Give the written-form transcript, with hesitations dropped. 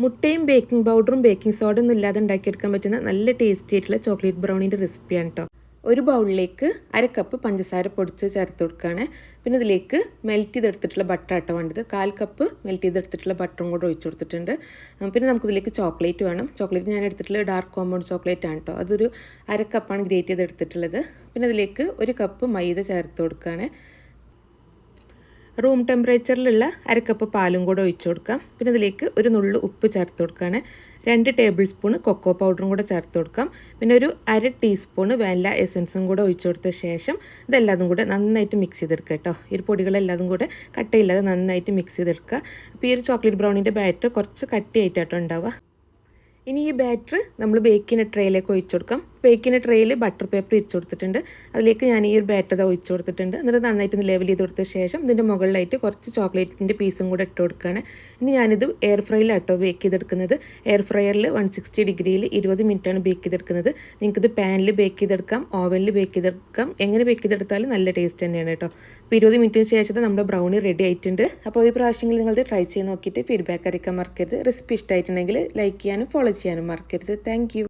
മുട്ടയും ബേക്കിംഗ് പൗഡറും baking soda ഒന്നും ഇല്ലാതെ ഉണ്ടാക്കിയെടുക്കാൻ പറ്റുന്ന നല്ല ടേസ്റ്റി ആയിട്ടുള്ള ചോക്ലേറ്റ് ബ്രൗണീൻ്റെ റെസിപ്പിയാണ് കേട്ടോ. ഒരു ബൗളിലേക്ക് 1 കപ്പ് പഞ്ചസാര പൊടിച്ച് ചേർത്ത് കൊടുക്കുകയാണ്. പിന്നെ ഇതിലേക്ക് മെൽറ്റ് ചെയ്തെടുത്തിട്ടുള്ള ബട്ടർ ആട്ടോ വേണ്ടത്. 1/4 കപ്പ് മെൽറ്റ് ചെയ്തെടുത്തിട്ടുള്ള ബട്ടറും കൂടെ ഒഴിച്ചു കൊടുത്തിട്ടുണ്ട്. പിന്നെ നമുക്കിതിലേക്ക് ചോക്ലേറ്റ് വേണം. ചോക്ലേറ്റ് ഞാൻ എടുത്തിട്ടുള്ള ഡാർക്ക് കോമ്പൗണ്ട് ചോക്ലേറ്റ് ആണ് കേട്ടോ. അതൊരു 1/2 കപ്പാണ് ഗ്രേറ്റ് ചെയ്തെടുത്തിട്ടുള്ളത്. പിന്നെ ഇതിലേക്ക് 1 കപ്പ് മൈദ ചേർത്ത് കൊടുക്കുകയാണ്. റൂം ടെമ്പറേച്ചറിലുള്ള 1/2 കപ്പ് പാലും കൂടെ ഒഴിച്ചു കൊടുക്കാം. പിന്നെ ഇതിലേക്ക് ഒരു നുള്ളു ഉപ്പ് ചേർത്ത് കൊടുക്കുകയാണ്. 2 ടേബിൾ സ്പൂൺ കൊക്കോ പൗഡറും കൂടെ ചേർത്ത് കൊടുക്കാം. പിന്നെ ഒരു 1/2 ടീസ്പൂൺ വാനില എസൻസും കൂടെ ഒഴിച്ചു കൊടുത്ത ശേഷം ഇതെല്ലാതും കൂടെ നന്നായിട്ട് മിക്സ് ചെയ്തെടുക്കുക കേട്ടോ. ഈ പൊടികളെല്ലാതും കൂടെ കട്ടയില്ലാതെ നന്നായിട്ട് മിക്സ് ചെയ്തെടുക്കുക. അപ്പോൾ ഈ ഒരു ചോക്ലേറ്റ് ബ്രൗണീൻ്റെ ബാറ്റർ കുറച്ച് കട്ടിയായിട്ടാട്ടോ ഉണ്ടാവുക. ഇനി ഈ ബാറ്റർ നമ്മൾ ബേക്കിൻ്റെ ട്രേയിലേക്ക് ഒഴിച്ചു കൊടുക്കാം. ബേക്കിൻ്റെ ട്രേയിൽ ബട്ടർ പേപ്പർ ഇരിച്ചു കൊടുത്തിട്ടുണ്ട്. അതിലേക്ക് ഞാൻ ഈ ഒരു ബാറ്റർ ഒഴിച്ചു കൊടുത്തിട്ടുണ്ട്. എന്നിട്ട് നന്നായിട്ട് ഒന്ന് ലെവൽ ചെയ്ത് കൊടുത്ത ശേഷം ഇതിൻ്റെ മുകളിലായിട്ട് കുറച്ച് ചോക്ലേറ്റിൻ്റെ പീസും കൂടെ ഇട്ട് കൊടുക്കുകയാണ്. ഇനി ഞാനിത് എയർ ഫ്രൈയിലാട്ടോ ബേക്ക് ചെയ്തെടുക്കുന്നത്. എയർ ഫ്രയറിൽ 160 ഡിഗ്രിയിൽ 20 മിനിറ്റാണ് ബേക്ക് ചെയ്തെടുക്കുന്നത്. നിങ്ങൾക്കിത് പാനിൽ ബേക്ക് ചെയ്തെടുക്കാം, ഓവനിൽ ബേക്ക് ചെയ്തെടുക്കാം. എങ്ങനെ ബേക്ക് ചെയ്തെടുത്താലും നല്ല ടേസ്റ്റ് തന്നെയാണ് കേട്ടോ. അപ്പോൾ 20 മിനിറ്റിന് ശേഷം നമ്മുടെ ബ്രൗണി റെഡി ആയിട്ടുണ്ട്. അപ്പോൾ ഈ പ്രാവശ്യങ്ങളിൽ നിങ്ങളിത് ട്രൈ ചെയ്ത് നോക്കിയിട്ട് ഫീഡ്ബാക്ക് അറിയിക്കാൻ മറക്കരുത്. റെസിപ്പി ഇഷ്ടമായിട്ടുണ്ടെങ്കിൽ ലൈക്ക് ചെയ്യാനും ഫോളോ ചെയ്യാനും മറക്കരുത്. Thank you.